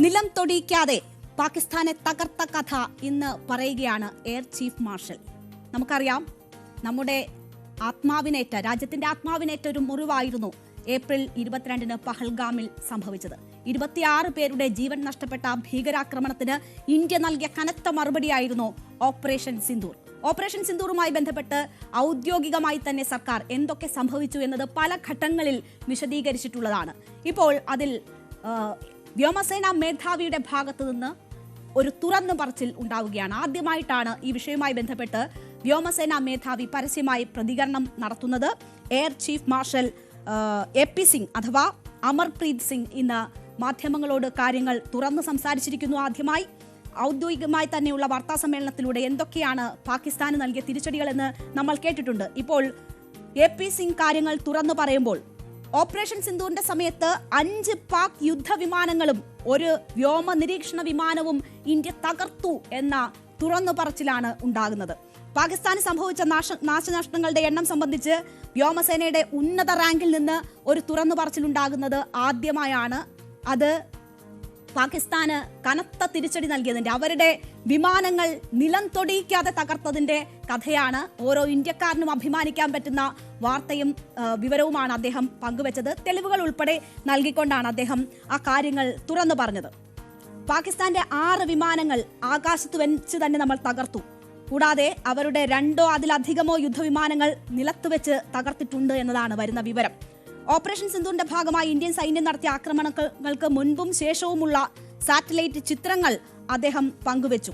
നിലം തൊടിയിക്കാതെ പാകിസ്ഥാനെ തകർത്ത കഥ ഇന്ന് പറയുകയാണ് എയർ ചീഫ് മാർഷൽ. നമുക്കറിയാം, നമ്മുടെ രാജ്യത്തിന്റെ ആത്മാവിനേറ്റ ഒരു മുറിവായിരുന്നു ഏപ്രിൽ 22 പഹൽഗാമിൽ സംഭവിച്ചത്. 26 പേരുടെ ജീവൻ നഷ്ടപ്പെട്ട ഭീകരാക്രമണത്തിന് ഇന്ത്യ നൽകിയ കനത്ത മറുപടിയായിരുന്നു ഓപ്പറേഷൻ സിന്ദൂർ. ഓപ്പറേഷൻ സിന്ദൂറുമായി ബന്ധപ്പെട്ട് ഔദ്യോഗികമായി തന്നെ സർക്കാർ എന്തൊക്കെ സംഭവിച്ചു എന്നത് പല ഘട്ടങ്ങളിൽ വിശദീകരിച്ചിട്ടുള്ളതാണ്. ഇപ്പോൾ അതിൽ വ്യോമസേനാ മേധാവിയുടെ ഭാഗത്തു നിന്ന് ഒരു തുറന്നു പറച്ചിൽ ഉണ്ടാവുകയാണ്. ആദ്യമായിട്ടാണ് ഈ വിഷയവുമായി ബന്ധപ്പെട്ട് വ്യോമസേനാ മേധാവി പരസ്യമായി പ്രതികരണം നടത്തുന്നത്. Air chief marshal AP Singh അഥവാ അമർപ്രീത് സിംഗ് ഇന്ന് മാധ്യമങ്ങളോട് കാര്യങ്ങൾ തുറന്ന് സംസാരിച്ചിരിക്കുന്നു. ആദ്യമായി ഔദ്യോഗികമായി തന്നെയുള്ള വാർത്താ സമ്മേളനത്തിലൂടെ എന്തൊക്കെയാണ് പാകിസ്ഥാന് നൽകിയ തിരിച്ചടികളെന്ന് നമ്മൾ കേട്ടിട്ടുണ്ട്. ഇപ്പോൾ AP സിംഗ് കാര്യങ്ങൾ തുറന്നു പറയുമ്പോൾ ഓപ്പറേഷൻ സിന്ദൂറിന്റെ സമയത്ത് 5 പാക് യുദ്ധവിമാനങ്ങളും ഒരു വ്യോമ നിരീക്ഷണ വിമാനവും ഇന്ത്യ തകർത്തു എന്ന തുറന്നു പറച്ചിലാണ് ഉണ്ടാകുന്നത്. പാകിസ്ഥാന് സംഭവിച്ച നാശനഷ്ടങ്ങളുടെ എണ്ണം സംബന്ധിച്ച് വ്യോമസേനയുടെ ഉന്നത റാങ്കിൽ നിന്ന് ഒരു തുറന്നു പറച്ചിലുണ്ടാകുന്നത് ആദ്യമായാണ്. അത് പാകിസ്ഥാന് കനത്ത തിരിച്ചടി നൽകിയതിന്റെ, അവരുടെ വിമാനങ്ങൾ നിലം തൊടിയിക്കാതെ തകർത്തതിന്റെ കഥയാണ്. ഓരോ ഇന്ത്യക്കാരനും അഭിമാനിക്കാൻ പറ്റുന്ന വാർത്തയും വിവരവുമാണ് അദ്ദേഹം പങ്കുവച്ചത്. തെളിവുകൾ ഉൾപ്പെടെ നൽകിക്കൊണ്ടാണ് അദ്ദേഹം ആ കാര്യങ്ങൾ തുറന്നു പറഞ്ഞത്. പാകിസ്ഥാന്റെ 6 വിമാനങ്ങൾ ആകാശത്ത് വെച്ച് തന്നെ നമ്മൾ തകർത്തു. കൂടാതെ അവരുടെ 2 അതിലധികമോ യുദ്ധവിമാനങ്ങൾ നിലത്ത് വെച്ച് തകർത്തിട്ടുണ്ട് എന്നതാണ് വരുന്ന വിവരം. ഓപ്പറേഷൻ സിന്ദൂറിന്റെ ഭാഗമായി ഇന്ത്യൻ സൈന്യം നടത്തിയ ആക്രമണങ്ങൾക്ക് മുൻപും ശേഷവുമുള്ള സാറ്റലൈറ്റ് ചിത്രങ്ങൾ അദ്ദേഹം പങ്കുവച്ചു.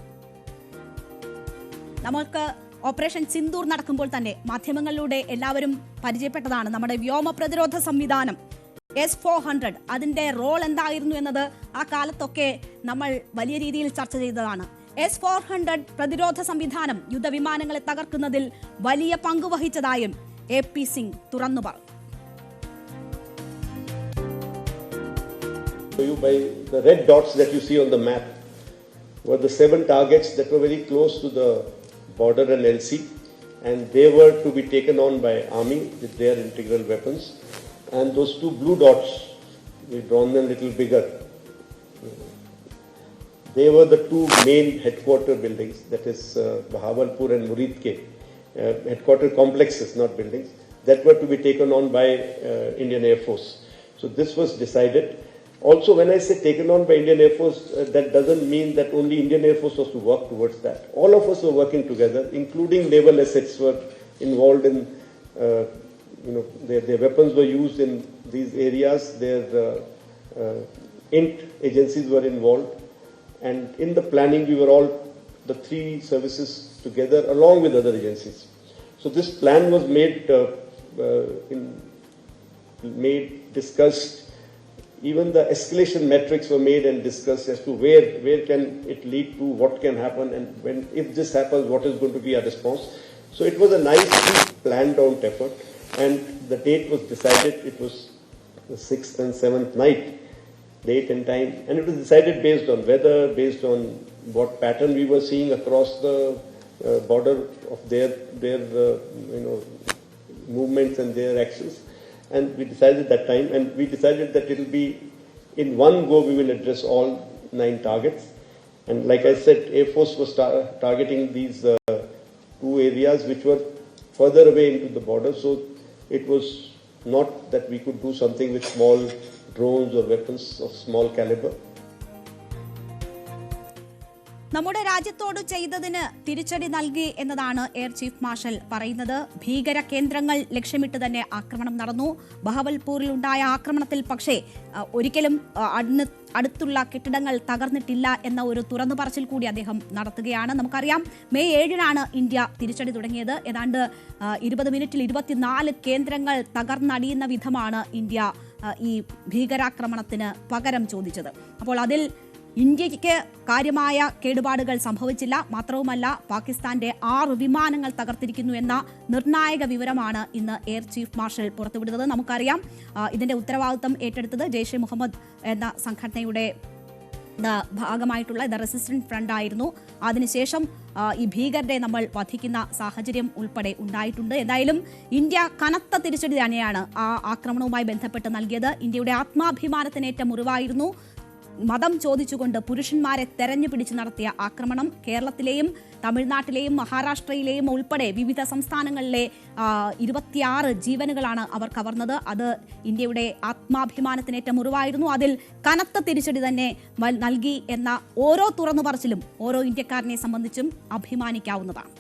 നമുക്ക് ഓപ്പറേഷൻ സിന്ദൂർ നടക്കുമ്പോൾ തന്നെ മാധ്യമങ്ങളിലൂടെ എല്ലാവരും പരിചയപ്പെട്ടതാണ് നമ്മുടെ വ്യോമ പ്രതിരോധ സംവിധാനം S-400. അതിന്റെ റോൾ എന്തായിരുന്നു എന്നത് ആ കാലത്തൊക്കെ നമ്മൾ വലിയ രീതിയിൽ ചർച്ച ചെയ്തതാണ്. S-400 പ്രതിരോധ സംവിധാനം യുദ്ധവിമാനങ്ങളെ തകർക്കുന്നതിൽ വലിയ പങ്ക് വഹിച്ചതായും AP സിംഗ് തുറന്നു പറഞ്ഞു. By the red dots that you see on the map were the 7 targets that were very close to the border and LC, and they were to be taken on by army with their integral weapons. And those 2 blue dots, we've drawn them a little bigger. They were the 2 main headquarter buildings, that is Bahawalpur and Muridke, headquarter complexes, not buildings, that were to be taken on by Indian Air Force. So this was decided. Also, when I say taken on by Indian Air Force, that doesn't mean that only Indian Air Force was to work towards that. All of us were working together, including naval assets were involved in, their weapons were used in these areas, their INT agencies were involved. And in the planning, we were all, the 3 services together along with other agencies. So this plan was discussed. Even the escalation metrics were made and discussed as to where can it lead to, what can happen, and if this happens, what is going to be our response. So it was a nicely planned out effort, and the date was decided. It was the 6th and 7th night, date and time, and it was decided based on weather, based on what pattern we were seeing across the border of their movements and their actions. And we decided that time, and we decided that it will be in one go we will address all 9 targets. And like I said, Air Force was targeting these 2 areas which were further away into the border. So it was not that we could do something with small drones or weapons of small caliber. നമ്മുടെ രാജ്യത്തോട് ചെയ്തതിന് തിരിച്ചടി നൽകി എന്നതാണ് air chief marshal പറയുന്നത്. ഭീകര കേന്ദ്രങ്ങൾ ലക്ഷ്യമിട്ട് തന്നെ ആക്രമണം നടന്നു. ബഹവൽപൂരിൽ ഉണ്ടായ ആക്രമണത്തിൽ പക്ഷേ ഒരിക്കലും അടുത്തുള്ള കെട്ടിടങ്ങൾ തകർന്നിട്ടില്ല എന്ന ഒരു തുറന്നു പറച്ചിൽ കൂടി അദ്ദേഹം നടത്തുകയാണ്. നമുക്കറിയാം, മെയ് 7 ഇന്ത്യ തിരിച്ചടി തുടങ്ങിയത്. ഏതാണ്ട് 20 മിനിറ്റിൽ 24 കേന്ദ്രങ്ങൾ തകർന്നടിയുന്ന വിധമാണ് ഇന്ത്യ ഈ ഭീകരാക്രമണത്തിന് പകരം ചോദിച്ചത്. അപ്പോൾ അതിൽ ഇന്ത്യക്ക് കാര്യമായ കേടുപാടുകൾ സംഭവിച്ചില്ല. മാത്രവുമല്ല, പാകിസ്ഥാന്റെ 6 വിമാനങ്ങൾ തകർത്തിരിക്കുന്നു എന്ന നിർണായക വിവരമാണ് ഇന്ന് എയർ ചീഫ് മാർഷൽ പുറത്തുവിടുന്നത്. നമുക്കറിയാം, ഇതിന്റെ ഉത്തരവാദിത്തം ഏറ്റെടുത്തത് ജെയ്ഷെ മുഹമ്മദ് എന്ന സംഘടനയുടെ ഭാഗമായിട്ടുള്ള ദ റെസിസ്റ്റന്റ് ഫ്രണ്ട് ആയിരുന്നു. അതിനുശേഷം ഈ ഭീകരരെ നമ്മൾ വധിക്കുന്ന സാഹചര്യം ഉൾപ്പെടെ ഉണ്ടായിട്ടുണ്ട്. എന്തായാലും ഇന്ത്യ കനത്ത തിരിച്ചടി തന്നെയാണ് ആ ആക്രമണവുമായി ബന്ധപ്പെട്ട് നൽകിയത്. ഇന്ത്യയുടെ ആത്മാഭിമാനത്തിനേറ്റ മുറിവായിരുന്നു. മതം ചോദിച്ചുകൊണ്ട് പുരുഷന്മാരെ തെരഞ്ഞു പിടിച്ച് നടത്തിയ ആക്രമണം കേരളത്തിലെയും തമിഴ്നാട്ടിലെയും മഹാരാഷ്ട്രയിലെയും ഉൾപ്പെടെ വിവിധ സംസ്ഥാനങ്ങളിലെ 26 ജീവനുകളാണ് അവർ കവർന്നത്. അത് ഇന്ത്യയുടെ ആത്മാഭിമാനത്തിനേറ്റ മുറിവായിരുന്നു. അതിൽ കനത്ത തിരിച്ചടി തന്നെ നൽകി എന്ന ഓരോ തുറന്നുപറച്ചിലും ഓരോ ഇന്ത്യക്കാരനെ സംബന്ധിച്ചും അഭിമാനിക്കാവുന്നതാണ്.